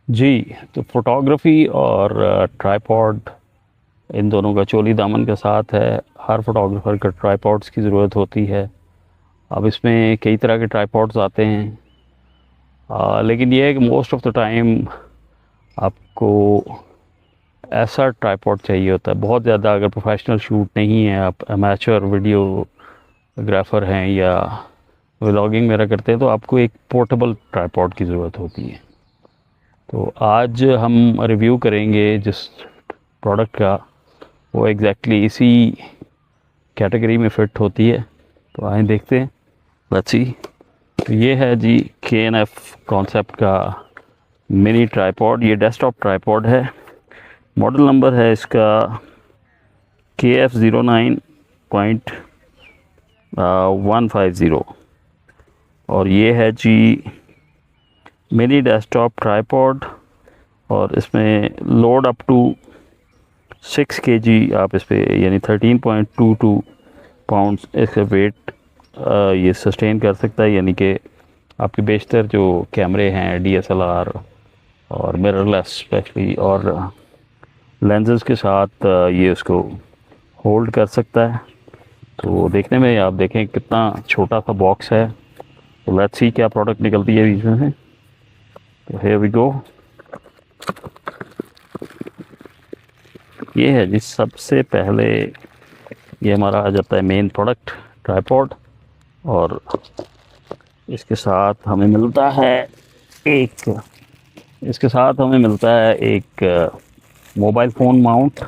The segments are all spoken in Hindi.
जी, तो फ़ोटोग्राफ़ी और ट्राइपॉड इन दोनों का चोली दामन के साथ है। हर फ़ोटोग्राफ़र को ट्राइपॉड्स की ज़रूरत होती है। अब इसमें कई तरह के ट्राइपॉड्स आते हैं, लेकिन ये है कि मोस्ट ऑफ़ द टाइम आपको ऐसा ट्राइपॉड चाहिए होता है। बहुत ज़्यादा अगर प्रोफेशनल शूट नहीं है, आप अमेचर वीडियोग्राफ़र हैं या व्लॉगिंग वगैरह करते हैं, तो आपको एक पोर्टेबल ट्राइपॉड की ज़रूरत होती है। तो आज हम रिव्यू करेंगे जिस प्रोडक्ट का, वो एग्जैक्टली इसी कैटेगरी में फिट होती है। तो आए देखते हैं, लेट्स सी। तो ये है जी KNF कॉन्सेप्ट का मिनी ट्राइपॉड। ये डेस्कटॉप ट्राइपॉड है। मॉडल नंबर है इसका KF09.150 और ये है जी मिनी डेस्कटॉप ट्राइपॉड। और इसमें लोड अप टू 6 kg आप इस पर, यानी 13.22 पाउंड्स इसका वेट ये सस्टेन कर सकता है। यानी कि आपके बेशतर जो कैमरे हैं DSLR और मिररलेस स्पेशली और लेंसेज के साथ ये उसको होल्ड कर सकता है। तो देखने में आप देखें कितना छोटा सा बॉक्स है। तो लेट्स सी क्या प्रोडक्ट निकलती है बीच में से। तो हियर वी गो। ये है जी सबसे पहले, ये हमारा आ जाता है मेन प्रोडक्ट ट्राइपॉड। और इसके साथ हमें मिलता है एक इसके साथ हमें मिलता है एक मोबाइल फ़ोन माउंट।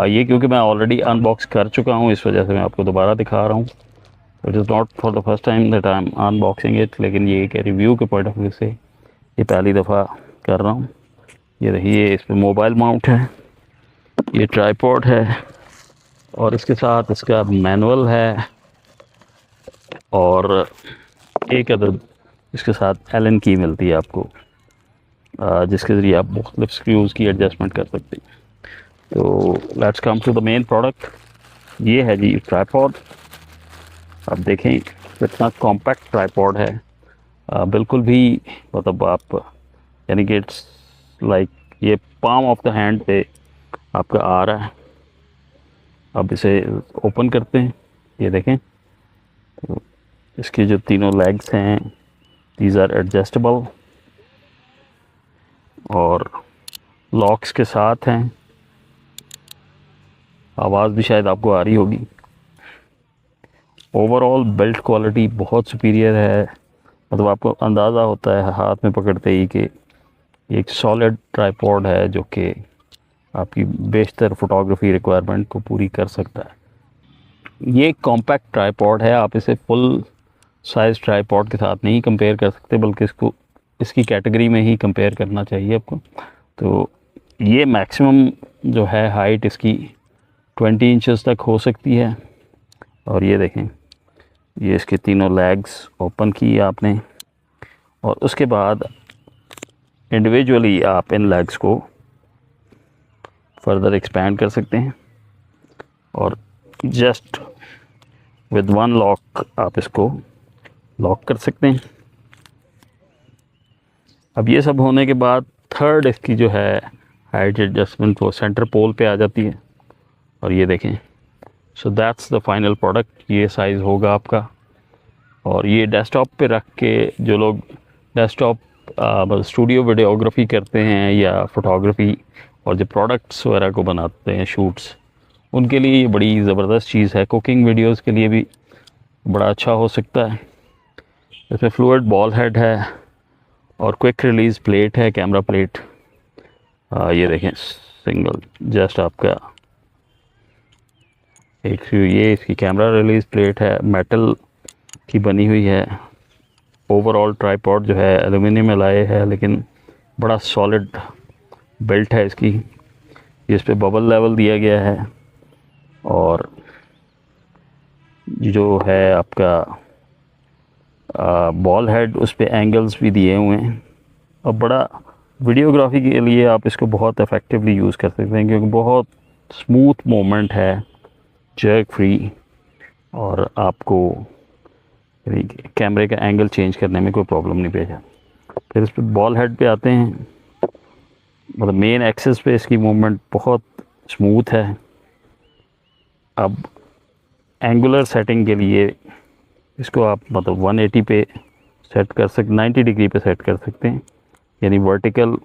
ये क्योंकि मैं ऑलरेडी अनबॉक्स कर चुका हूँ, इस वजह से मैं आपको दोबारा दिखा रहा हूँ। It is not for the first time that I am unboxing it, लेकिन ये एक रिव्यू के पॉइंट ऑफ व्यू से ये पहली दफ़ा कर रहा हूँ। ये देखिए, इस पर मोबाइल माउंट है, ये ट्राइपॉड है और इसके साथ इसका मैनुअल है और एक अदद इसके साथ एलन की मिलती है आपको, जिसके ज़रिए आप मुख्तलिफ स्क्रूज़ की एडजस्टमेंट कर सकते हैं। तो let's come to the main product. ये है जी ट्राइपॉड। आप देखें कितना कॉम्पैक्ट ट्राइपॉड है। बिल्कुल भी मतलब आप, यानी कि इट्स लाइक ये पाम ऑफ द हैंड पे आपका आ रहा है। अब इसे ओपन करते हैं, ये देखें। तो इसके जो तीनों लेग्स हैं दीज आर एडजस्टेबल और लॉक्स के साथ हैं। आवाज़ भी शायद आपको आ रही होगी। ओवरऑल बिल्ड क्वालिटी बहुत सुपीरियर है। मतलब आपको अंदाज़ा होता है हाथ में पकड़ते ही कि ये एक सॉलिड ट्राइपॉड है जो कि आपकी बेशतर फोटोग्राफी रिक्वायरमेंट को पूरी कर सकता है। ये एक कॉम्पैक्ट ट्राइपॉड है। आप इसे फुल साइज़ ट्राइपॉड के साथ नहीं कंपेयर कर सकते, बल्कि इसको इसकी कैटेगरी में ही कंपेयर करना चाहिए आपको। तो ये मैक्सिमम जो है हाइट इसकी 20 इंचेस तक हो सकती है। और ये देखें, ये इसके तीनों लेग्स ओपन किए आपने और उसके बाद इंडिविजुअली आप इन लेग्स को फर्दर एक्सपैंड कर सकते हैं और जस्ट विद वन लॉक आप इसको लॉक कर सकते हैं। अब ये सब होने के बाद थर्ड इसकी जो है हाइट एडजस्टमेंट वो सेंटर पोल पे आ जाती है। और ये देखें, so that's the final product. ये साइज़ होगा आपका। और ये डेस्कटॉप पे रख के जो लोग डेस्कटॉप स्टूडियो वीडियोग्राफी करते हैं या फोटोग्राफी और जो प्रोडक्ट्स वगैरह को बनाते हैं शूट्स, उनके लिए ये बड़ी ज़बरदस्त चीज़ है। कुकिंग वीडियोस के लिए भी बड़ा अच्छा हो सकता है। इसमें फ्लूइड बॉल हेड है और क्विक रिलीज़ प्लेट है, कैमरा प्लेट। ये देखें, सिंगल जस्ट आपका एक, ये इसकी कैमरा रिलीज़ प्लेट है, मेटल की बनी हुई है। ओवरऑल ट्राइपॉड जो है एलुमिनियम एलॉय है, लेकिन बड़ा सॉलिड बिल्ट है इसकी। इस पे बबल लेवल दिया गया है और जो है आपका बॉल हेड, उस पे एंगल्स भी दिए हुए हैं। और बड़ा वीडियोग्राफी के लिए आप इसको बहुत इफ़ेक्टिवली यूज़ कर सकते हैं, क्योंकि बहुत स्मूथ मूवमेंट है, जर्क फ्री, और आपको कैमरे का एंगल चेंज करने में कोई प्रॉब्लम नहीं पेश है। फिर इस पर बॉल हेड पे आते हैं। मतलब मेन एक्सेस पे इसकी मूवमेंट बहुत स्मूथ है। अब एंगुलर सेटिंग के लिए इसको आप मतलब 180 पे सेट कर सकते, 90 डिग्री पे सेट कर सकते हैं, यानी वर्टिकल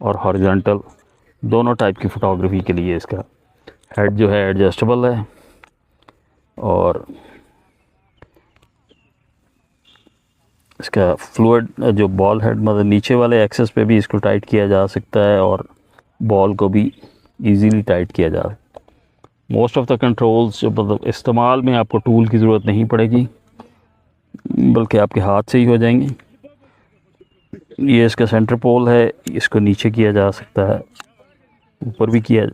और हॉरिजॉन्टल दोनों टाइप की फ़ोटोग्राफी के लिए इसका हेड जो है एडजस्टेबल है। और इसका फ्लूइड जो बॉल हेड मतलब नीचे वाले एक्सेस पे भी इसको टाइट किया जा सकता है और बॉल को भी इजीली टाइट किया जा सकता है। मोस्ट ऑफ़ द कंट्रोल्स जो मतलब इस्तेमाल में आपको टूल की ज़रूरत नहीं पड़ेगी, बल्कि आपके हाथ से ही हो जाएंगे। ये इसका सेंटर पोल है, इसको नीचे किया जा सकता है, ऊपर भी किया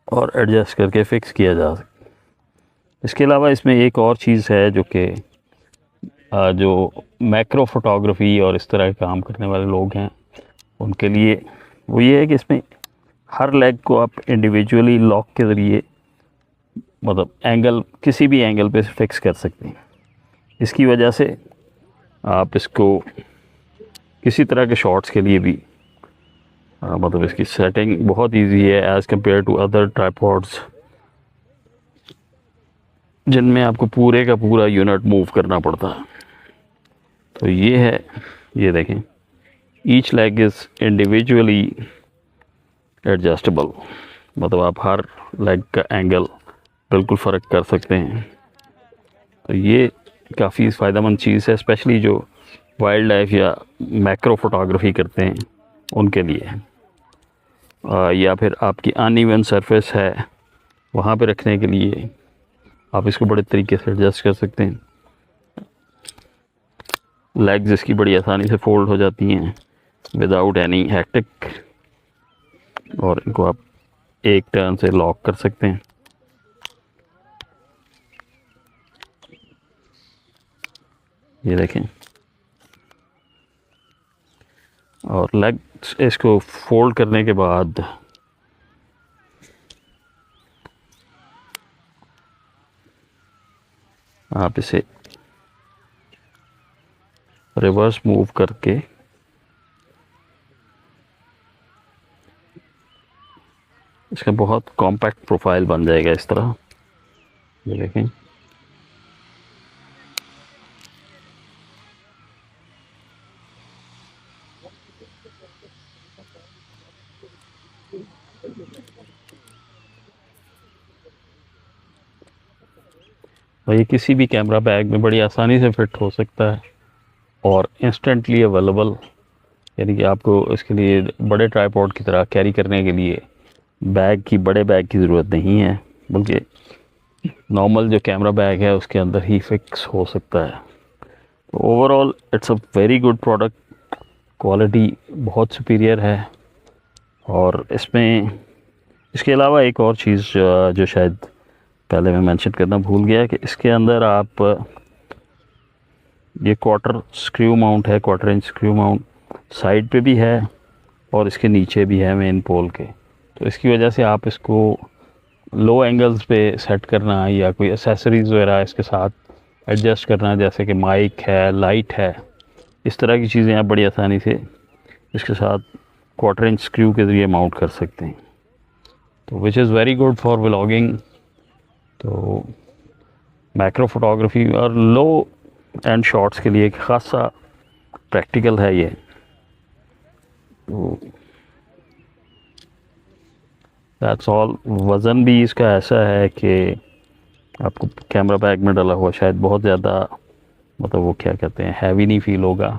और एडजस्ट करके फ़िक्स किया जा सकता है। इसके अलावा इसमें एक और चीज़ है जो कि जो मैक्रो फोटोग्राफी और इस तरह के काम करने वाले लोग हैं उनके लिए, वो ये है कि इसमें हर लेग को आप इंडिविजुअली लॉक के ज़रिए मतलब एंगल किसी भी एंगल पे फिक्स कर सकते हैं। इसकी वजह से आप इसको किसी तरह के शॉट्स के लिए भी मतलब इसकी सेटिंग बहुत इजी है as compare to other tripods जिनमें आपको पूरे का पूरा यूनिट मूव करना पड़ता है। तो ये है, ये देखें, each leg is individually adjustable, मतलब आप हर लेग का एंगल बिल्कुल फ़र्क कर सकते हैं। तो ये काफ़ी फ़ायदेमंद चीज़ है, स्पेशली जो वाइल्ड लाइफ या मैक्रो फोटोग्राफी करते हैं उनके लिए। या फिर आपकी अनइवन सरफेस है वहाँ पे रखने के लिए आप इसको बड़े तरीके से एडजस्ट कर सकते हैं। लेग्स इसकी बड़ी आसानी से फोल्ड हो जाती हैं विदाउट एनी हैक्टिक, और इनको आप एक टर्न से लॉक कर सकते हैं। ये देखें, और लेग्स इसको फोल्ड करने के बाद आप इसे रिवर्स मूव करके इसका बहुत कॉम्पैक्ट प्रोफाइल बन जाएगा इस तरह। ये देखें, और ये किसी भी कैमरा बैग में बड़ी आसानी से फिट हो सकता है और इंस्टेंटली अवेलेबल, यानी कि आपको इसके लिए बड़े ट्राइपॉड की तरह कैरी करने के लिए बड़े बैग की ज़रूरत नहीं है, बल्कि नॉर्मल जो कैमरा बैग है उसके अंदर ही फिक्स हो सकता है। तो overall it's a very good product, quality बहुत सुपीरियर है। और इसमें इसके अलावा एक और चीज़ जो शायद पहले मैं मेंशन करना भूल गया कि इसके अंदर आप ये क्वार्टर स्क्रू माउंट है, quarter inch screw mount side पे भी है और इसके नीचे भी है मेन पोल के। तो इसकी वजह से आप इसको लो एंगल्स पे सेट करना या कोई एसेसरीज़ वगैरह इसके साथ एडजस्ट करना, जैसे कि माइक है, लाइट है, इस तरह की चीज़ें आप बड़ी आसानी से इसके साथ क्वार्टर इंच स्क्रू के ज़रिए माउंट कर सकते हैं। तो which is very good for vlogging. तो मैक्रो फोटोग्राफी और लो एंड शॉट्स के लिए एक ख़ासा प्रैक्टिकल है ये। तो दैट्स ऑल। वज़न भी इसका ऐसा है कि आपको कैमरा बैग में डाला हुआ शायद बहुत ज़्यादा मतलब वो क्या कहते हैं हैवी नहीं फील होगा।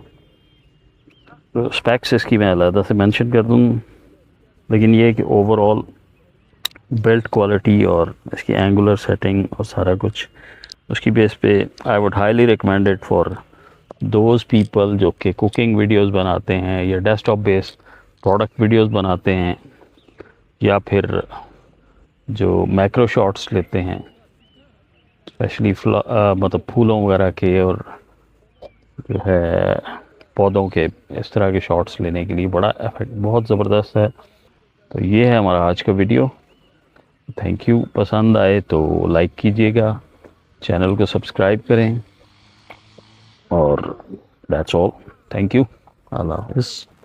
तो स्पेक्स इसकी मैं अलग से मेंशन कर दूँ, लेकिन ये कि ओवरऑल बिल्ट क्वालिटी और इसकी एंगुलर सेटिंग और सारा कुछ उसकी बेस पे I would highly recommend it for those people जो कि कुकिंग वीडियोस बनाते हैं या डेस्कटॉप बेस्ड प्रोडक्ट वीडियोस बनाते हैं या फिर जो मैक्रो शॉट्स लेते हैं, स्पेशली मतलब फूलों वगैरह के और जो है पौधों के, इस तरह के शॉट्स लेने के लिए बड़ा इफेक्ट बहुत ज़बरदस्त है। तो ये है हमारा आज का वीडियो। Thank you. पसंद आए तो लाइक कीजिएगा, चैनल को सब्सक्राइब करें और दैट्स ऑल। Thank you. अल्लाह हाफ़िज़।